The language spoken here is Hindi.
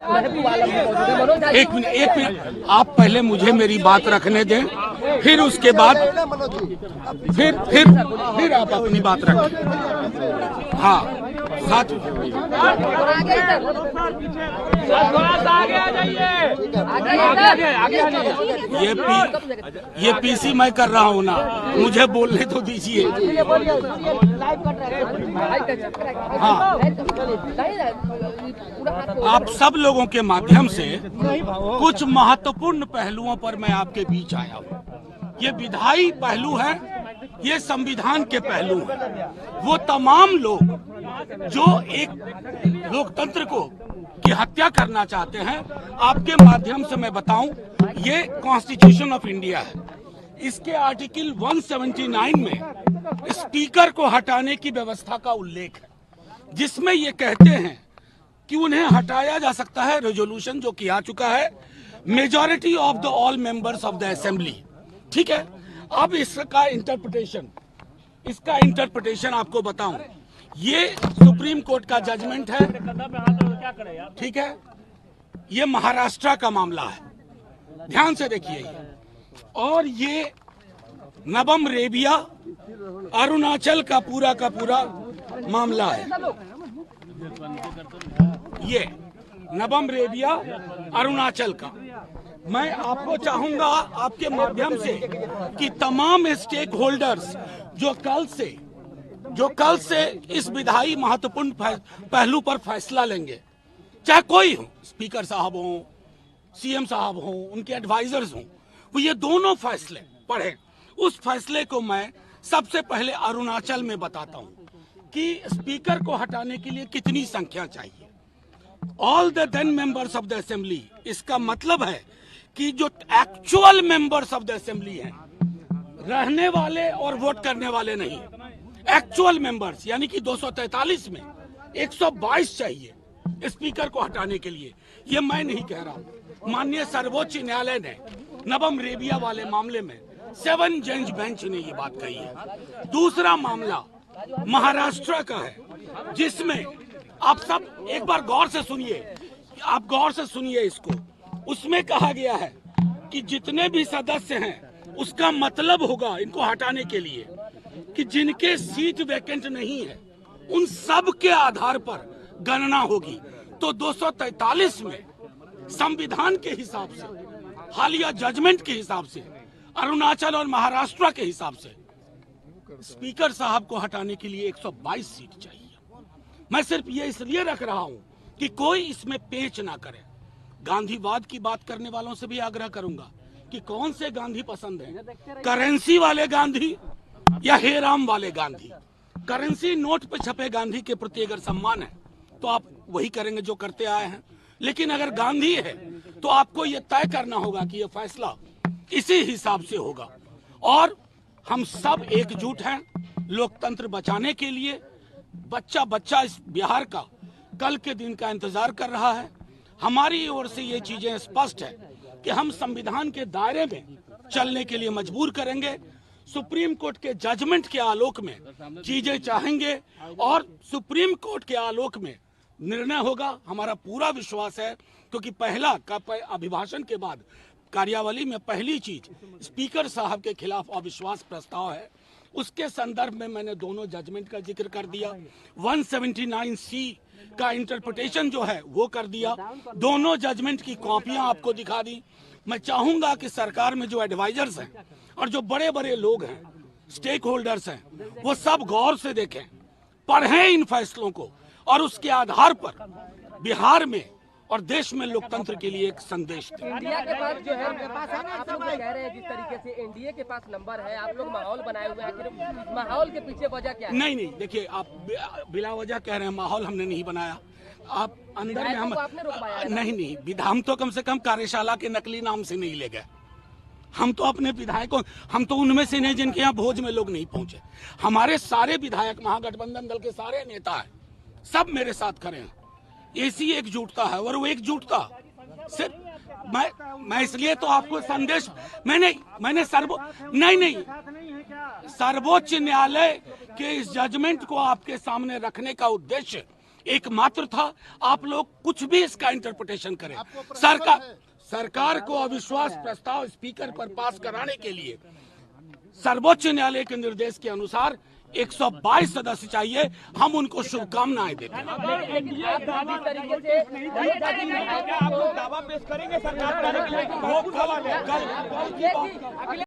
एक मिनट आप पहले मुझे मेरी बात रखने दें, फिर उसके बाद फिर आप अपनी बात रखें। हाँ साथ ये पीसी मैं कर रहा हूँ ना, मुझे बोलने तो दीजिए। हाँ, आप सब लोगों के माध्यम से कुछ महत्वपूर्ण पहलुओं पर मैं आपके बीच आया हूँ। ये विधायी पहलू है, ये संविधान के पहलू हैं। वो तमाम लोग जो एक लोकतंत्र को की हत्या करना चाहते हैं, आपके माध्यम से मैं बताऊं, ये कॉन्स्टिट्यूशन ऑफ इंडिया है। इसके आर्टिकल 179 में स्पीकर को हटाने की व्यवस्था का उल्लेख है, जिसमें ये कहते हैं कि उन्हें हटाया जा सकता है, रेजोल्यूशन जो किया चुका है, majority of the all members of the assembly. ठीक है, अब इसका इंटरप्रिटेशन आपको बताऊं, ये सुप्रीम कोर्ट का जजमेंट है। ठीक है, ये महाराष्ट्र का मामला है, ध्यान से देखिए। और ये नबम रेबिया अरुणाचल का पूरा मामला है। ये नबम रेबिया अरुणाचल का। मैं आपको चाहूंगा आपके माध्यम से कि तमाम स्टेक होल्डर्स जो कल से इस विधायी महत्वपूर्ण पहलू पर फैसला लेंगे, चाहे कोई हो, स्पीकर साहब हो, सीएम साहब हो, उनके एडवाइजर्स हो, वो ये दोनों फैसले पढ़ें। उस फैसले को मैं सबसे पहले अरुणाचल में बताता हूं कि स्पीकर को हटाने के लिए कितनी संख्या चाहिए। All the 10 members of the assembly, इसका मतलब है कि जो actual members of the assembly हैं, रहने वाले और वोट करने वाले नहीं, एक्चुअल मेंबर्स, यानी कि 243 में 122 चाहिए स्पीकर को हटाने के लिए। ये मैं नहीं कह रहा हूं, माननीय सर्वोच्च न्यायालय ने नबम रेबिया वाले मामले में 7 जज बेंच ने ये बात कही है। दूसरा मामला महाराष्ट्र का है, जिसमें आप सब एक बार गौर से सुनिए, इसको। उसमें कहा गया है कि जितने भी सदस्य हैं, उसका मतलब होगा इनको हटाने के लिए कि जिनके सीट वैकेंट नहीं है, उन सब के आधार पर गणना होगी। तो 243 में संविधान के हिसाब से, हालिया जजमेंट के हिसाब से, अरुणाचल और महाराष्ट्र के हिसाब से स्पीकर साहब को हटाने के लिए 122 सीट चाहिए। मैं सिर्फ ये इसलिए रख रहा हूं कि कोई इसमें पेच ना करे। गांधीवाद की बात करने वालों से भी आग्रह करूंगा कि कौन से गांधी पसंद है, करेंसी वाले गांधी या हेराम वाले गांधी। करेंसी नोट पे छपे गांधी के प्रति अगर सम्मान है तो आप वही करेंगे जो करते आए हैं, लेकिन अगर गांधी है तो आपको ये तय करना होगा कि ये फैसला इसी हिसाब से होगा। और हम सब एकजुट हैं लोकतंत्र बचाने के लिए। बच्चा इस बिहार का कल के दिन का इंतजार कर रहा है। हमारी ओर से ये चीजें स्पष्ट है कि हम संविधान के दायरे में चलने के लिए मजबूर करेंगे। सुप्रीम कोर्ट के जजमेंट के आलोक में चीजें चाहेंगे और सुप्रीम कोर्ट के आलोक में निर्णय होगा। हमारा पूरा विश्वास है, क्योंकि पहला अभिभाषण के बाद कार्यावली में पहली चीज स्पीकर साहब के खिलाफ अविश्वास प्रस्ताव है। उसके संदर्भ में मैंने दोनों जजमेंट का जिक्र कर दिया, 179C का इंटरप्रिटेशन जो है वो कर दिया, दोनों जजमेंट की कॉपियां आपको दिखा दी। मैं चाहूंगा कि सरकार में जो एडवाइजर्स हैं और जो बड़े बड़े लोग हैं, स्टेक होल्डर्स हैं, वो सब गौर से देखें, पढ़ें इन फैसलों को और उसके आधार पर बिहार में और देश में लोकतंत्र के लिए एक संदेश दें। इंडिया के पास जो है, आप लोग कह रहे हैं जिस तरीके से एनडीए के पास नंबर है, आप लोग माहौल बनाए हुए हैं, आखिर माहौल के पीछे वजह क्या है? नहीं, देखिए, आप बिला वजह कह रहे हैं, माहौल हमने नहीं बनाया। आप अंदर में हम नहीं, हम तो कम से कम कार्यशाला के नकली नाम से नहीं ले गए। हम तो अपने विधायकों, हम तो उनमें से नहीं जिनके यहाँ भोज में लोग नहीं पहुंचे। हमारे सारे विधायक, महागठबंधन दल के सारे नेता हैं, सब मेरे साथ खड़े हैं। ऐसी एकजुटता है, और वो एकजुटता सिर्फ मैं इसलिए तो आपको संदेश मैंने सर्वोच्च न्यायालय के इस जजमेंट को आपके सामने रखने का उद्देश्य एकमात्र था। आप लोग कुछ भी इसका इंटरप्रिटेशन करें। सरकार को अविश्वास प्रस्ताव स्पीकर पर पास कराने के लिए सर्वोच्च न्यायालय के निर्देश के अनुसार 122 सदस्य चाहिए। हम उनको शुभकामनाएं देते हैं। दावा पेश करेंगे सरकार